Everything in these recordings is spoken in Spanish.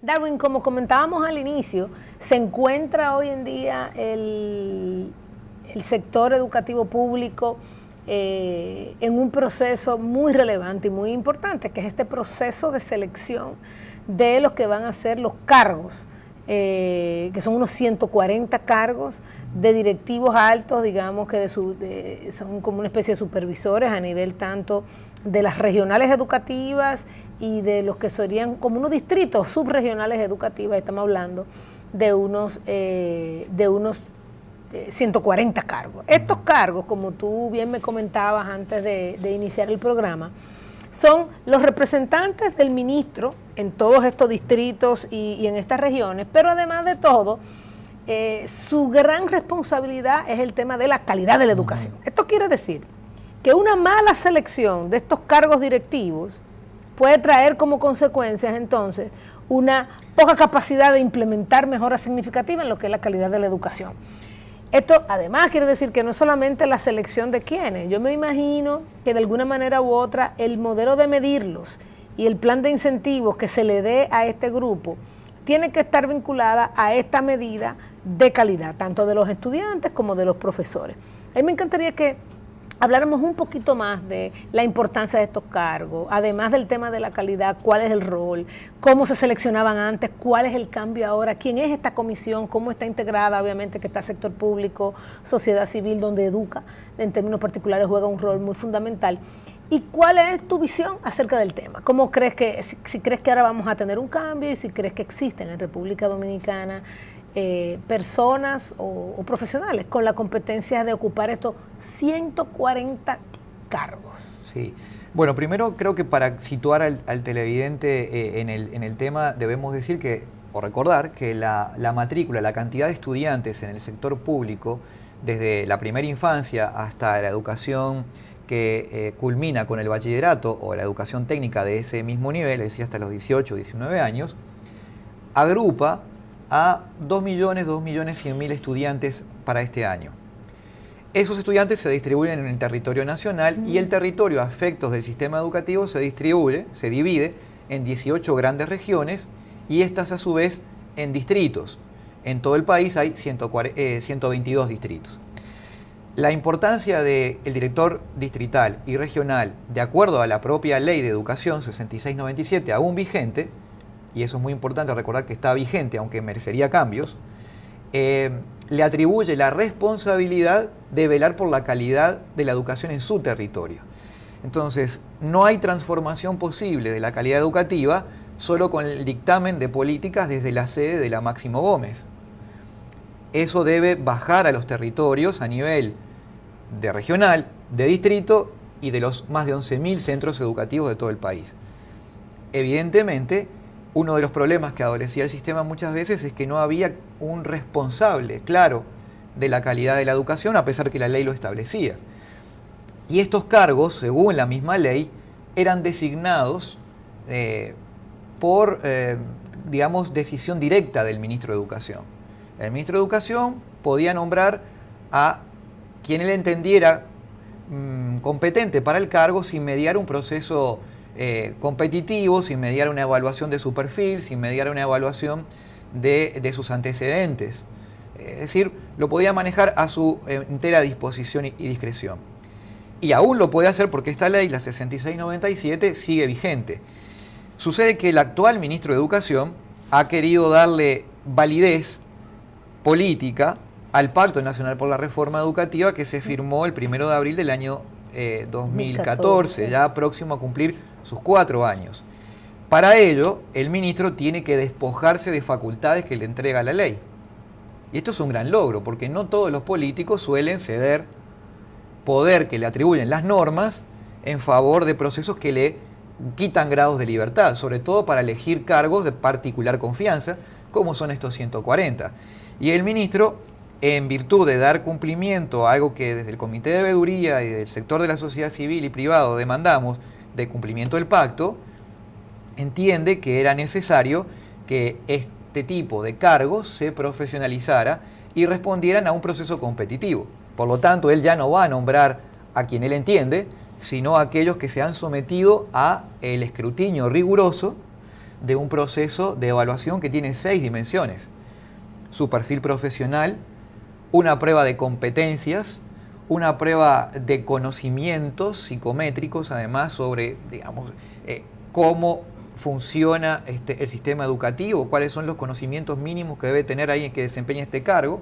Darwin, como comentábamos al inicio, se encuentra hoy en día el sector educativo público en un proceso muy relevante y muy importante, que es este proceso de selección de los que van a ser los cargos, que son unos 140 cargos de directivos altos, digamos que son como una especie de supervisores a nivel tanto de las regionales educativas y de los que serían como unos distritos subregionales educativas. Estamos hablando de unos 140 cargos. Estos cargos, como tú bien me comentabas antes de iniciar el programa, son los representantes del ministro en todos estos distritos y en estas regiones, pero además de todo, su gran responsabilidad es el tema de la calidad de la educación. Esto quiere decir que una mala selección de estos cargos directivos puede traer como consecuencias entonces una poca capacidad de implementar mejoras significativas en lo que es la calidad de la educación. Esto además quiere decir que no es solamente la selección de quienes. Yo me imagino que de alguna manera u otra el modelo de medirlos y el plan de incentivos que se le dé a este grupo tiene que estar vinculada a esta medida de calidad, tanto de los estudiantes como de los profesores. A mí me encantaría que habláramos un poquito más de la importancia de estos cargos, además del tema de la calidad, cuál es el rol, cómo se seleccionaban antes, cuál es el cambio ahora, quién es esta comisión, cómo está integrada, obviamente que está sector público, sociedad civil, donde educa, en términos particulares juega un rol muy fundamental. ¿Y cuál es tu visión acerca del tema? ¿Cómo crees que, si crees que ahora vamos a tener un cambio y si crees que existen en República Dominicana personas o profesionales con la competencia de ocupar estos 140 cargos? Sí. Bueno, primero creo que para situar al televidente en el tema debemos decir que, o recordar que la matrícula, la cantidad de estudiantes en el sector público, desde la primera infancia hasta la educación que culmina con el bachillerato o la educación técnica de ese mismo nivel, es decir, hasta los 18 o 19 años, agrupa a 2.100.000 estudiantes para este año. Esos estudiantes se distribuyen en el territorio nacional y el territorio a efectos del sistema educativo se divide en 18 grandes regiones y estas a su vez en distritos. En todo el país hay 122 distritos. La importancia del director distrital y regional, de acuerdo a la propia Ley de Educación 6697, aún vigente, y eso es muy importante recordar que está vigente, aunque merecería cambios, le atribuye la responsabilidad de velar por la calidad de la educación en su territorio. Entonces, no hay transformación posible de la calidad educativa solo con el dictamen de políticas desde la sede de la Máximo Gómez. Eso debe bajar a los territorios a nivel de regional, de distrito y de los más de 11.000 centros educativos de todo el país. Evidentemente, uno de los problemas que adolecía el sistema muchas veces es que no había un responsable claro de la calidad de la educación, a pesar que la ley lo establecía. Y estos cargos, según la misma ley, eran designados por, digamos, decisión directa del ministro de Educación. El ministro de Educación podía nombrar a quien él entendiera competente para el cargo sin mediar un proceso competitivo, sin mediar una evaluación de su perfil, sin mediar una evaluación de sus antecedentes. Es decir, lo podía manejar a su entera disposición y discreción. Y aún lo puede hacer porque esta ley, la 6697, sigue vigente. Sucede que el actual ministro de Educación ha querido darle validez política al Pacto Nacional por la Reforma Educativa que se firmó el 1 de abril del año 2014, ya próximo a cumplir sus 4 años. Para ello, el ministro tiene que despojarse de facultades que le entrega la ley. Y esto es un gran logro, porque no todos los políticos suelen ceder poder que le atribuyen las normas en favor de procesos que le quitan grados de libertad, sobre todo para elegir cargos de particular confianza, como son estos 140. Y el ministro, en virtud de dar cumplimiento a algo que desde el Comité de Veeduría y del sector de la sociedad civil y privado demandamos, de cumplimiento del pacto, entiende que era necesario que este tipo de cargos se profesionalizara y respondieran a un proceso competitivo. Por lo tanto, él ya no va a nombrar a quien él entiende, sino a aquellos que se han sometido a el escrutinio riguroso de un proceso de evaluación que tiene 6 dimensiones. Su perfil profesional, una prueba de competencias, una prueba de conocimientos psicométricos, además, sobre, digamos, cómo funciona el sistema educativo, cuáles son los conocimientos mínimos que debe tener alguien que desempeña este cargo.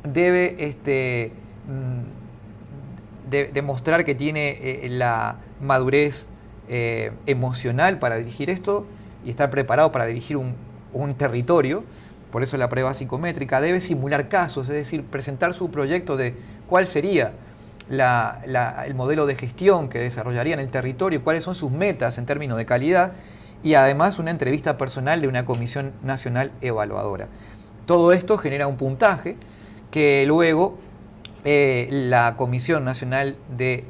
Debe demostrar que tiene la madurez emocional para dirigir esto y estar preparado para dirigir un territorio. Por eso la prueba psicométrica. Debe simular casos, es decir, presentar su proyecto de cuál sería el modelo de gestión que desarrollaría en el territorio, cuáles son sus metas en términos de calidad, y además una entrevista personal de una comisión nacional evaluadora. Todo esto genera un puntaje que luego la Comisión Nacional de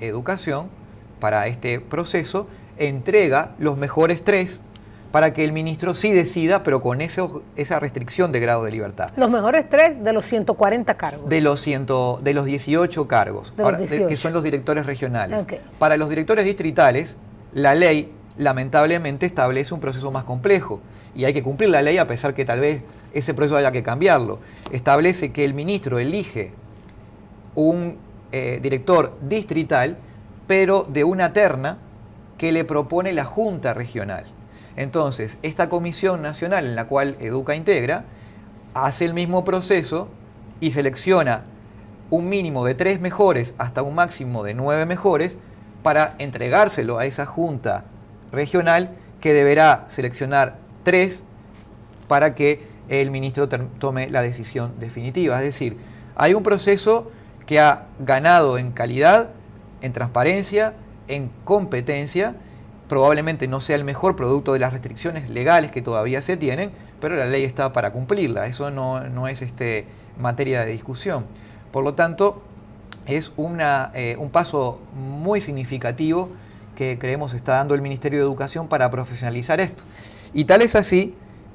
Educación, para este proceso, entrega los mejores 3 para que el ministro sí decida, pero con esa restricción de grado de libertad. Los mejores 3 de los 140 cargos. De los 18 cargos, que son los directores regionales. Okay. Para los directores distritales, la ley lamentablemente establece un proceso más complejo y hay que cumplir la ley a pesar que tal vez ese proceso haya que cambiarlo. Establece que el ministro elige un director distrital, pero de una terna que le propone la Junta Regional. Entonces, esta comisión nacional en la cual Educa integra, hace el mismo proceso y selecciona un mínimo de 3 mejores hasta un máximo de 9 mejores para entregárselo a esa Junta Regional, que deberá seleccionar 3 para que el ministro tome la decisión definitiva. Es decir, hay un proceso que ha ganado en calidad, en transparencia, en competencia. Probablemente no sea el mejor producto de las restricciones legales que todavía se tienen, pero la ley está para cumplirla. Eso no es materia de discusión. Por lo tanto, es un paso muy significativo que creemos está dando el Ministerio de Educación para profesionalizar esto. Y tal es así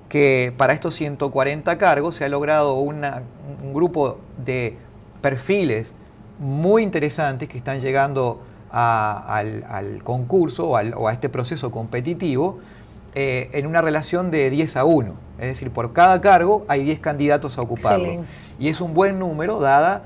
que para estos 140 cargos se ha logrado un grupo de perfiles muy interesantes que están llegando al concurso o a este proceso competitivo en una relación de 10-1. Es decir, por cada cargo hay 10 candidatos a ocuparlo. Excelente. Y es un buen número dada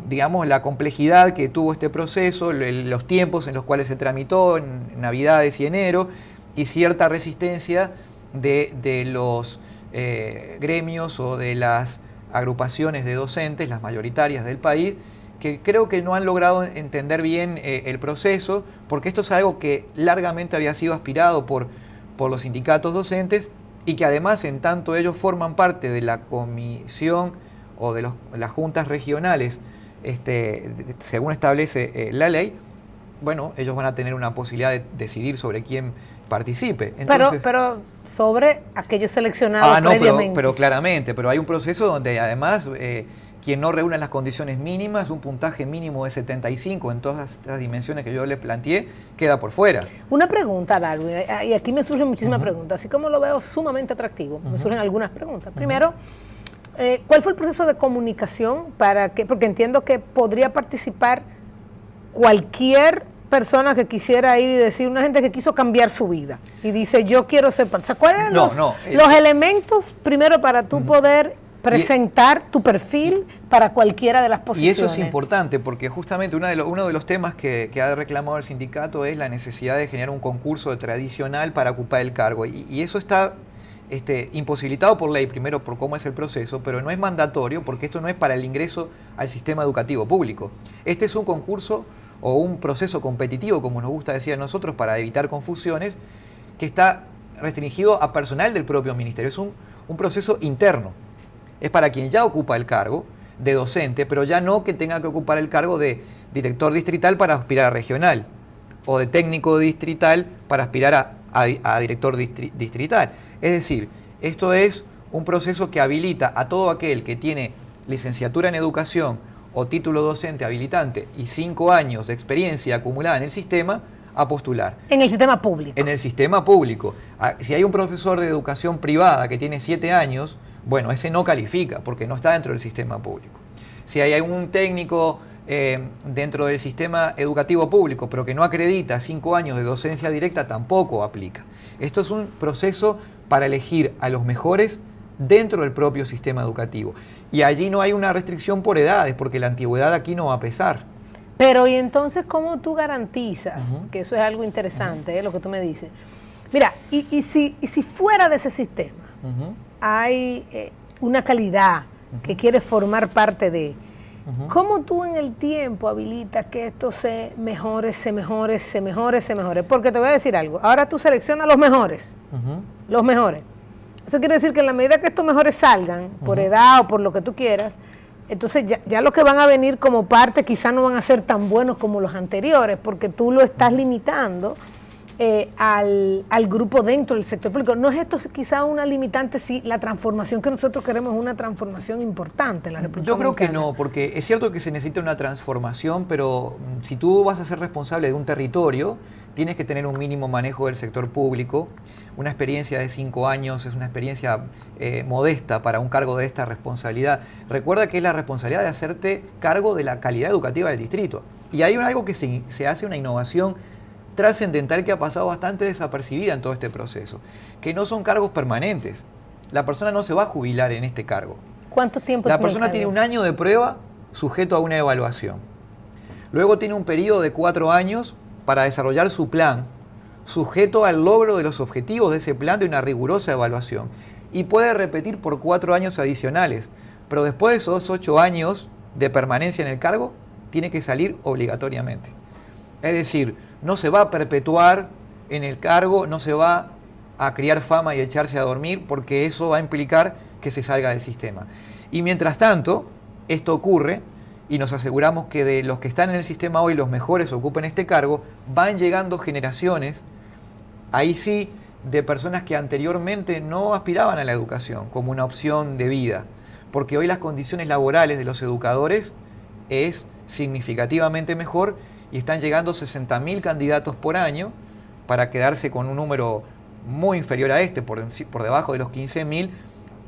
digamos, la complejidad que tuvo este proceso, los tiempos en los cuales se tramitó, en Navidades y enero, y cierta resistencia de los gremios o de las agrupaciones de docentes, las mayoritarias del país, que creo que no han logrado entender bien el proceso, porque esto es algo que largamente había sido aspirado por los sindicatos docentes y que además, en tanto ellos forman parte de la comisión o de las juntas regionales, según establece la ley, bueno, ellos van a tener una posibilidad de decidir sobre quién participe. Entonces, pero sobre aquellos seleccionados previamente. pero claramente, pero hay un proceso donde además quien no reúne las condiciones mínimas, un puntaje mínimo de 75 en todas estas dimensiones que yo le planteé, queda por fuera. Una pregunta, Darwin, y aquí me surgen muchísimas preguntas, así como lo veo sumamente atractivo, me surgen algunas preguntas. Primero, ¿cuál fue el proceso de comunicación porque entiendo que podría participar cualquier persona que quisiera ir y decir, una gente que quiso cambiar su vida y dice, yo quiero ser parte? O sea, ¿cuáles eran los elementos primero para tú poder presentar tu perfil para cualquiera de las posiciones? Y eso es importante porque justamente uno de los temas que ha reclamado el sindicato es la necesidad de generar un concurso tradicional para ocupar el cargo, y eso está imposibilitado por ley, primero por cómo es el proceso, pero no es mandatorio porque esto no es para el ingreso al sistema educativo público. Este es un concurso o un proceso competitivo, como nos gusta decir a nosotros, para evitar confusiones, que está restringido a personal del propio ministerio. Es un proceso interno. Es para quien ya ocupa el cargo de docente, pero ya no que tenga que ocupar el cargo de director distrital para aspirar a regional, o de técnico distrital para aspirar a director distrital. Es decir, esto es un proceso que habilita a todo aquel que tiene licenciatura en educación o título docente habilitante y 5 años de experiencia acumulada en el sistema a postular. En el sistema público. En el sistema público. Si hay un profesor de educación privada que tiene 7 años, bueno, ese no califica porque no está dentro del sistema público. Si hay un técnico dentro del sistema educativo público, pero que no acredita 5 años de docencia directa, tampoco aplica. Esto es un proceso para elegir a los mejores dentro del propio sistema educativo. Y allí no hay una restricción por edades, porque la antigüedad aquí no va a pesar. Pero, ¿y entonces cómo tú garantizas, que eso es algo interesante, lo que tú me dices? Mira, y si fuera de ese sistema hay una calidad que quiere formar parte de, ¿cómo tú en el tiempo habilitas que esto se mejore? Porque te voy a decir algo, ahora tú seleccionas los mejores, los mejores. Eso quiere decir que en la medida que estos mejores salgan, por edad o por lo que tú quieras, entonces ya los que van a venir como parte quizás no van a ser tan buenos como los anteriores, porque tú lo estás limitando al grupo dentro del sector público. ¿No es esto quizás una limitante si la transformación que nosotros queremos es una transformación importante en la República Dominicana? Yo creo que no, porque es cierto que se necesita una transformación, pero si tú vas a ser responsable de un territorio, tienes que tener un mínimo manejo del sector público. Una experiencia de 5 años es una experiencia modesta para un cargo de esta responsabilidad. Recuerda que es la responsabilidad de hacerte cargo de la calidad educativa del distrito. Y hay algo que se hace, una innovación trascendental que ha pasado bastante desapercibida en todo este proceso, que no son cargos permanentes. La persona no se va a jubilar en este cargo. ¿Cuánto tiempo La persona tiene un año de prueba sujeto a una evaluación. Luego tiene un periodo de 4 años para desarrollar su plan, sujeto al logro de los objetivos de ese plan de una rigurosa evaluación. Y puede repetir por 4 años adicionales, pero después de esos 8 años de permanencia en el cargo, tiene que salir obligatoriamente. Es decir, no se va a perpetuar en el cargo, no se va a criar fama y echarse a dormir, porque eso va a implicar que se salga del sistema. Y mientras tanto, esto ocurre, y nos aseguramos que de los que están en el sistema hoy, los mejores ocupen este cargo, van llegando generaciones, ahí sí, de personas que anteriormente no aspiraban a la educación como una opción de vida, porque hoy las condiciones laborales de los educadores es significativamente mejor y están llegando 60.000 candidatos por año para quedarse con un número muy inferior a este, por debajo de los 15.000,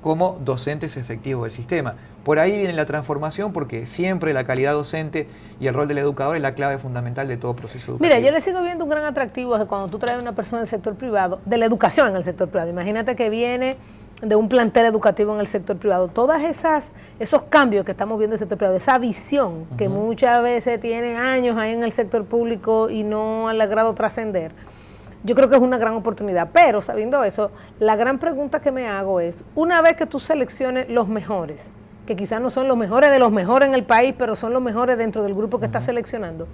como docentes efectivos del sistema. Por ahí viene la transformación, porque siempre la calidad docente y el rol del educador es la clave fundamental de todo proceso educativo. Mira, yo le sigo viendo un gran atractivo a que cuando tú traes a una persona del sector privado, de la educación en el sector privado, imagínate que viene de un plantel educativo en el sector privado, todos esos cambios que estamos viendo en el sector privado, esa visión que muchas veces tiene años ahí en el sector público y no ha logrado trascender, yo creo que es una gran oportunidad. Pero sabiendo eso, la gran pregunta que me hago es, una vez que tú selecciones los mejores, que quizás no son los mejores de los mejores en el país, pero son los mejores dentro del grupo que estás seleccionando,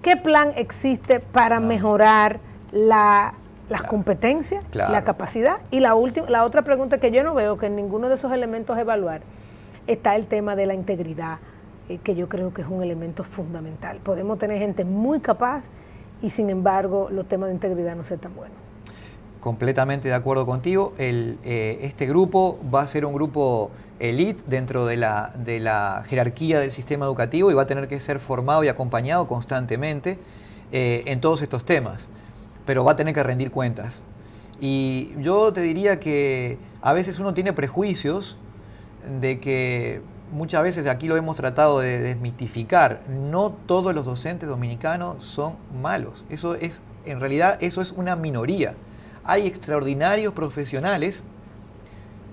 ¿qué plan existe para mejorar las competencias, la capacidad? Y la otra pregunta que yo no veo que en ninguno de esos elementos a evaluar está el tema de la integridad, que yo creo que es un elemento fundamental. Podemos tener gente muy capaz y sin embargo los temas de integridad no ser tan buenos. Completamente de acuerdo contigo. Este grupo va a ser un grupo elite dentro de la jerarquía del sistema educativo y va a tener que ser formado y acompañado constantemente en todos estos temas, pero va a tener que rendir cuentas. Y yo te diría que a veces uno tiene prejuicios de que muchas veces, aquí lo hemos tratado de desmitificar, no todos los docentes dominicanos son malos. En realidad eso es una minoría. Hay extraordinarios profesionales,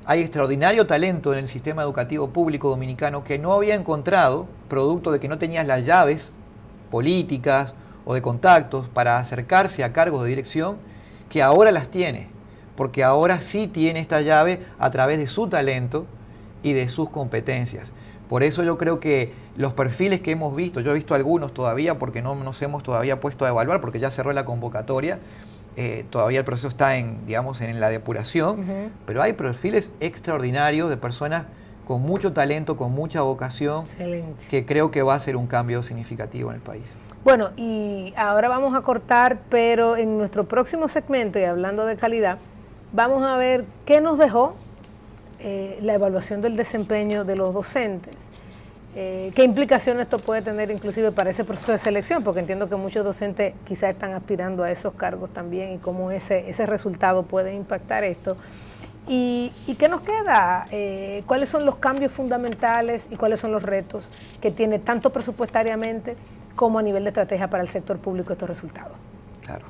hay extraordinario talento en el sistema educativo público dominicano que no había encontrado, producto de que no tenías las llaves políticas o de contactos para acercarse a cargos de dirección, que ahora las tiene, porque ahora sí tiene esta llave a través de su talento y de sus competencias. Por eso yo creo que los perfiles que hemos visto, yo he visto algunos todavía porque no nos hemos todavía puesto a evaluar, porque ya cerró la convocatoria, todavía el proceso está en la depuración, pero hay perfiles extraordinarios de personas con mucho talento, con mucha vocación, excelente, que creo que va a ser un cambio significativo en el país. Bueno, y ahora vamos a cortar, pero en nuestro próximo segmento, y hablando de calidad, vamos a ver qué nos dejó la evaluación del desempeño de los docentes, qué implicaciones esto puede tener inclusive para ese proceso de selección, porque entiendo que muchos docentes quizás están aspirando a esos cargos también, y cómo ese resultado puede impactar esto. ¿Y qué nos queda? ¿Cuáles son los cambios fundamentales y cuáles son los retos que tiene tanto presupuestariamente como a nivel de estrategia para el sector público estos resultados? Claro.